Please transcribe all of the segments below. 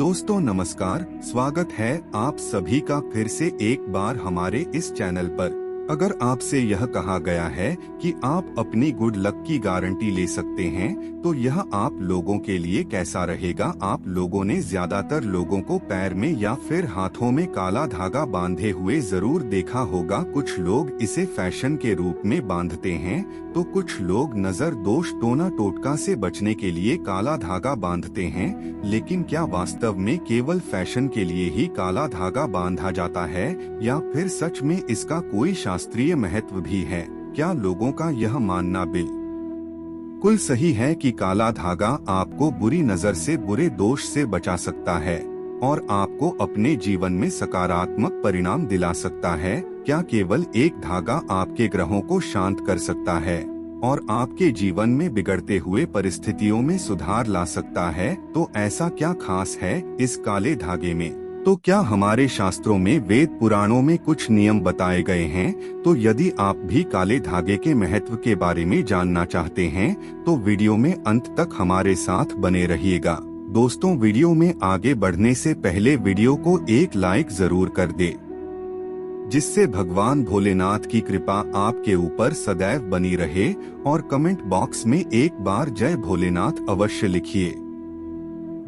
दोस्तों नमस्कार, स्वागत है आप सभी का फिर से एक बार हमारे इस चैनल पर। अगर आपसे यह कहा गया है कि आप अपनी गुड लक की गारंटी ले सकते हैं, तो यह आप लोगों के लिए कैसा रहेगा। आप लोगों ने ज्यादातर लोगों को पैर में या फिर हाथों में काला धागा बांधे हुए जरूर देखा होगा। कुछ लोग इसे फैशन के रूप में बांधते हैं, तो कुछ लोग नजर दोष टोना टोटका से बचने के लिए काला धागा बांधते हैं। लेकिन क्या वास्तव में केवल फैशन के लिए ही काला धागा बांधा जाता है, या फिर सच में इसका कोई शास्त्रीय महत्व भी है? क्या लोगों का यह मानना बिल्कुल सही है कि काला धागा आपको बुरी नजर से, बुरे दोष से बचा सकता है और आपको अपने जीवन में सकारात्मक परिणाम दिला सकता है? क्या केवल एक धागा आपके ग्रहों को शांत कर सकता है और आपके जीवन में बिगड़ते हुए परिस्थितियों में सुधार ला सकता है? तो ऐसा क्या खास है इस काले धागे में? तो क्या हमारे शास्त्रों में, वेद पुराणों में कुछ नियम बताए गए हैं? तो यदि आप भी काले धागे के महत्व के बारे में जानना चाहते हैं, तो वीडियो में अंत तक हमारे साथ बने रहिएगा। दोस्तों, वीडियो में आगे बढ़ने से पहले वीडियो को एक लाइक जरूर कर दे, जिससे भगवान भोलेनाथ की कृपा आपके ऊपर सदैव बनी रहे। और कमेंट बॉक्स में एक बार जय भोलेनाथ अवश्य लिखिए।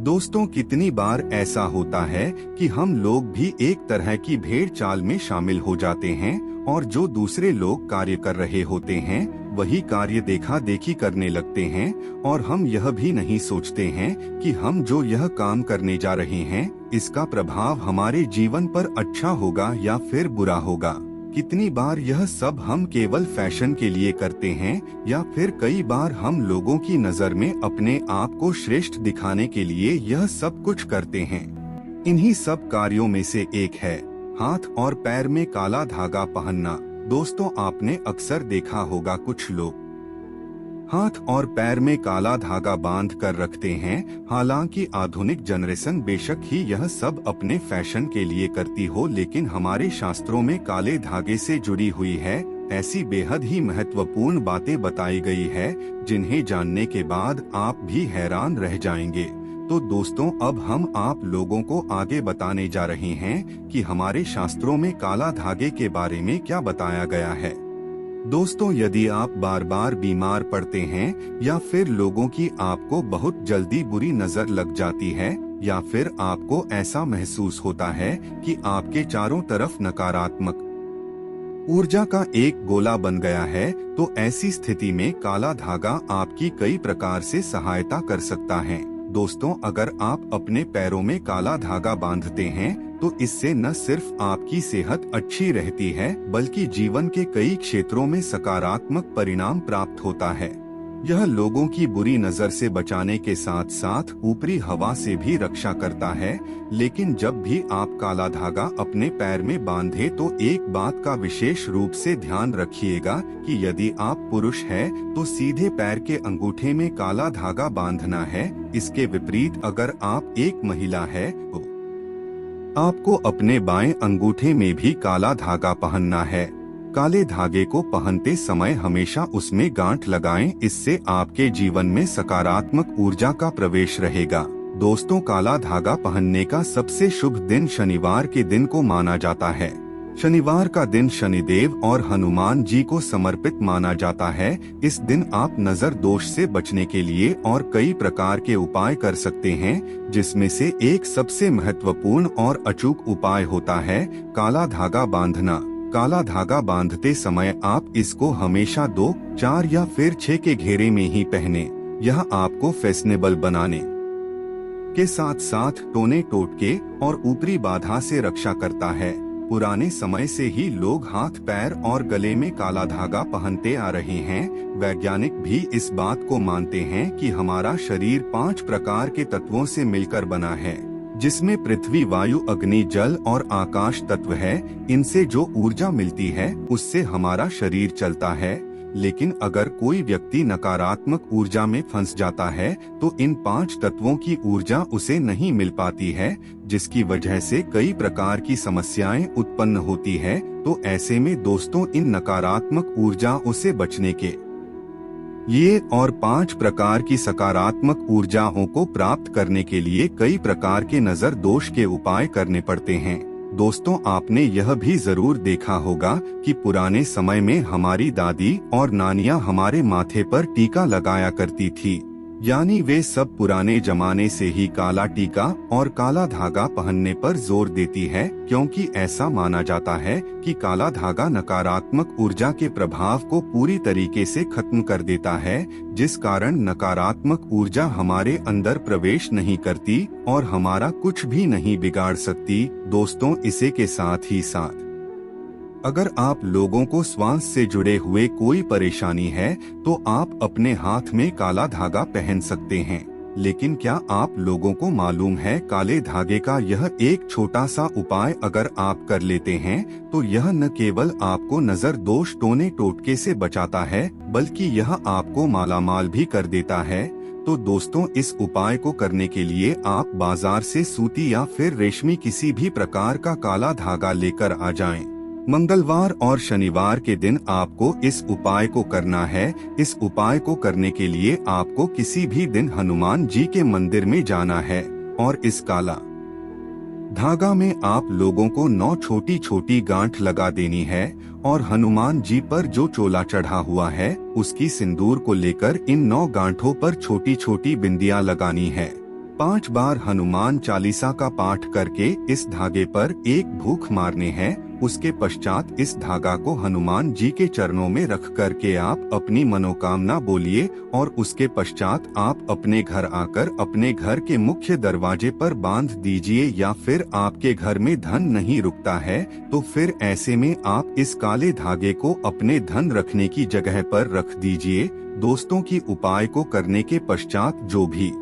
दोस्तों, कितनी बार ऐसा होता है कि हम लोग भी एक तरह की भेड़ चाल में शामिल हो जाते हैं, और जो दूसरे लोग कार्य कर रहे होते हैं वही कार्य देखा देखी करने लगते हैं, और हम यह भी नहीं सोचते हैं कि हम जो यह काम करने जा रहे हैं, इसका प्रभाव हमारे जीवन पर अच्छा होगा या फिर बुरा होगा। कितनी बार यह सब हम केवल फैशन के लिए करते हैं, या फिर कई बार हम लोगों की नजर में अपने आप को श्रेष्ठ दिखाने के लिए यह सब कुछ करते हैं। इन्हीं सब कार्यों में से एक है हाथ और पैर में काला धागा पहनना। दोस्तों, आपने अक्सर देखा होगा कुछ लोग हाथ और पैर में काला धागा बांध कर रखते हैं। हालांकि आधुनिक जनरेशन बेशक ही यह सब अपने फैशन के लिए करती हो, लेकिन हमारे शास्त्रों में काले धागे से जुड़ी हुई है ऐसी बेहद ही महत्वपूर्ण बातें बताई गई है, जिन्हें जानने के बाद आप भी हैरान रह जाएंगे। तो दोस्तों, अब हम आप लोगों को आगे बताने जा रहे हैं कि हमारे शास्त्रों में काला धागे के बारे में क्या बताया गया है। दोस्तों, यदि आप बार बार बीमार पड़ते हैं, या फिर लोगों की आपको बहुत जल्दी बुरी नजर लग जाती है, या फिर आपको ऐसा महसूस होता है कि आपके चारों तरफ नकारात्मक ऊर्जा का एक गोला बन गया है, तो ऐसी स्थिति में काला धागा आपकी कई प्रकार से सहायता कर सकता है। दोस्तों, अगर आप अपने पैरों में काला धागा बांधते हैं, तो इससे न सिर्फ आपकी सेहत अच्छी रहती है, बल्कि जीवन के कई क्षेत्रों में सकारात्मक परिणाम प्राप्त होता है। यह लोगों की बुरी नजर से बचाने के साथ साथ ऊपरी हवा से भी रक्षा करता है। लेकिन जब भी आप काला धागा अपने पैर में बांधे, तो एक बात का विशेष रूप से ध्यान रखिएगा कि यदि आप पुरुष हैं, तो सीधे पैर के अंगूठे में काला धागा बांधना है। इसके विपरीत अगर आप एक महिला है, तो आपको अपने बाएं अंगूठे में भी काला धागा पहनना है। काले धागे को पहनते समय हमेशा उसमें गांठ लगाएं, इससे आपके जीवन में सकारात्मक ऊर्जा का प्रवेश रहेगा। दोस्तों, काला धागा पहनने का सबसे शुभ दिन शनिवार के दिन को माना जाता है। शनिवार का दिन शनिदेव और हनुमान जी को समर्पित माना जाता है। इस दिन आप नजर दोष से बचने के लिए और कई प्रकार के उपाय कर सकते हैं, जिसमें से एक सबसे महत्वपूर्ण और अचूक उपाय होता है काला धागा बांधना। काला धागा बांधते समय आप इसको हमेशा 2, 4 या फिर 6 के घेरे में ही पहने। यह आपको फैशनेबल बनाने के साथ साथ टोने टोटके और ऊपरी बाधा से रक्षा करता है। पुराने समय से ही लोग हाथ, पैर और गले में काला धागा पहनते आ रहे हैं। वैज्ञानिक भी इस बात को मानते हैं कि हमारा शरीर 5 प्रकार के तत्वों से मिलकर बना है, जिसमें पृथ्वी, वायु, अग्नि, जल और आकाश तत्व है। इनसे जो ऊर्जा मिलती है, उससे हमारा शरीर चलता है। लेकिन अगर कोई व्यक्ति नकारात्मक ऊर्जा में फंस जाता है, तो इन 5 तत्वों की ऊर्जा उसे नहीं मिल पाती है, जिसकी वजह से कई प्रकार की समस्याएं उत्पन्न होती है। तो ऐसे में दोस्तों, इन नकारात्मक ऊर्जाओं से बचने के ये और 5 प्रकार की सकारात्मक ऊर्जाओं को प्राप्त करने के लिए कई प्रकार के नजर दोष के उपाय करने पड़ते हैं। दोस्तों, आपने यह भी जरूर देखा होगा कि पुराने समय में हमारी दादी और नानियां हमारे माथे पर टीका लगाया करती थी। यानी वे सब पुराने जमाने से ही काला टीका और काला धागा पहनने पर जोर देती है, क्योंकि ऐसा माना जाता है कि काला धागा नकारात्मक ऊर्जा के प्रभाव को पूरी तरीके से खत्म कर देता है, जिस कारण नकारात्मक ऊर्जा हमारे अंदर प्रवेश नहीं करती और हमारा कुछ भी नहीं बिगाड़ सकती। दोस्तों, इसी के साथ ही साथ अगर आप लोगों को श्वास से जुड़े हुए कोई परेशानी है तो आप अपने हाथ में काला धागा पहन सकते हैं। लेकिन क्या आप लोगों को मालूम है, काले धागे का यह एक छोटा सा उपाय अगर आप कर लेते हैं तो यह न केवल आपको नजर दोष टोने टोटके से बचाता है, बल्कि यह आपको मालामाल भी कर देता है। तो दोस्तों, इस उपाय को करने के लिए आप बाजार से सूती या फिर रेशमी किसी भी प्रकार का काला धागा लेकर आ जाएं। मंगलवार और शनिवार के दिन आपको इस उपाय को करना है। इस उपाय को करने के लिए आपको किसी भी दिन हनुमान जी के मंदिर में जाना है और इस काला धागा में आप लोगों को 9 छोटी छोटी गांठ लगा देनी है और हनुमान जी पर जो चोला चढ़ा हुआ है उसकी सिंदूर को लेकर इन 9 गांठों पर छोटी छोटी बिंदियां लगानी है। 5 बार हनुमान चालीसा का पाठ करके इस धागे पर एक भूख मारने हैं। उसके पश्चात इस धागा को हनुमान जी के चरणों में रख करके आप अपनी मनोकामना बोलिए और उसके पश्चात आप अपने घर आकर अपने घर के मुख्य दरवाजे पर बांध दीजिए। या फिर आपके घर में धन नहीं रुकता है तो फिर ऐसे में आप इस काले धागे को अपने धन रखने की जगह पर रख दीजिए। दोस्तों, की उपाय को करने के पश्चात जो भी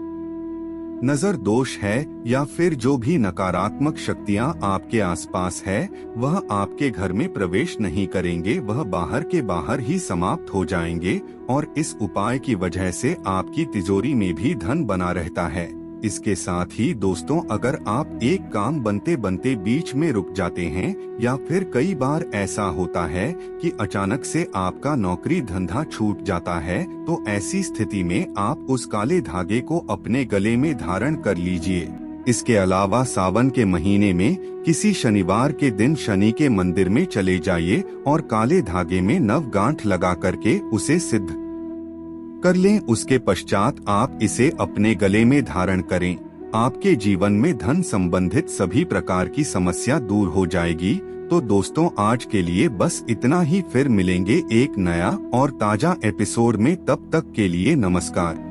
नजर दोष है या फिर जो भी नकारात्मक शक्तियां आपके आसपास है वह आपके घर में प्रवेश नहीं करेंगे, वह बाहर के बाहर ही समाप्त हो जाएंगे और इस उपाय की वजह से आपकी तिजोरी में भी धन बना रहता है। इसके साथ ही दोस्तों, अगर आप एक काम बनते बनते बीच में रुक जाते हैं या फिर कई बार ऐसा होता है कि अचानक से आपका नौकरी धंधा छूट जाता है, तो ऐसी स्थिति में आप उस काले धागे को अपने गले में धारण कर लीजिए। इसके अलावा सावन के महीने में किसी शनिवार के दिन शनि के मंदिर में चले जाइए और काले धागे में 9 गांठ लगा करके उसे सिद्ध कर लें। उसके पश्चात आप इसे अपने गले में धारण करें। आपके जीवन में धन संबंधित सभी प्रकार की समस्या दूर हो जाएगी। तो दोस्तों, आज के लिए बस इतना ही। फिर मिलेंगे एक नया और ताजा एपिसोड में। तब तक के लिए नमस्कार।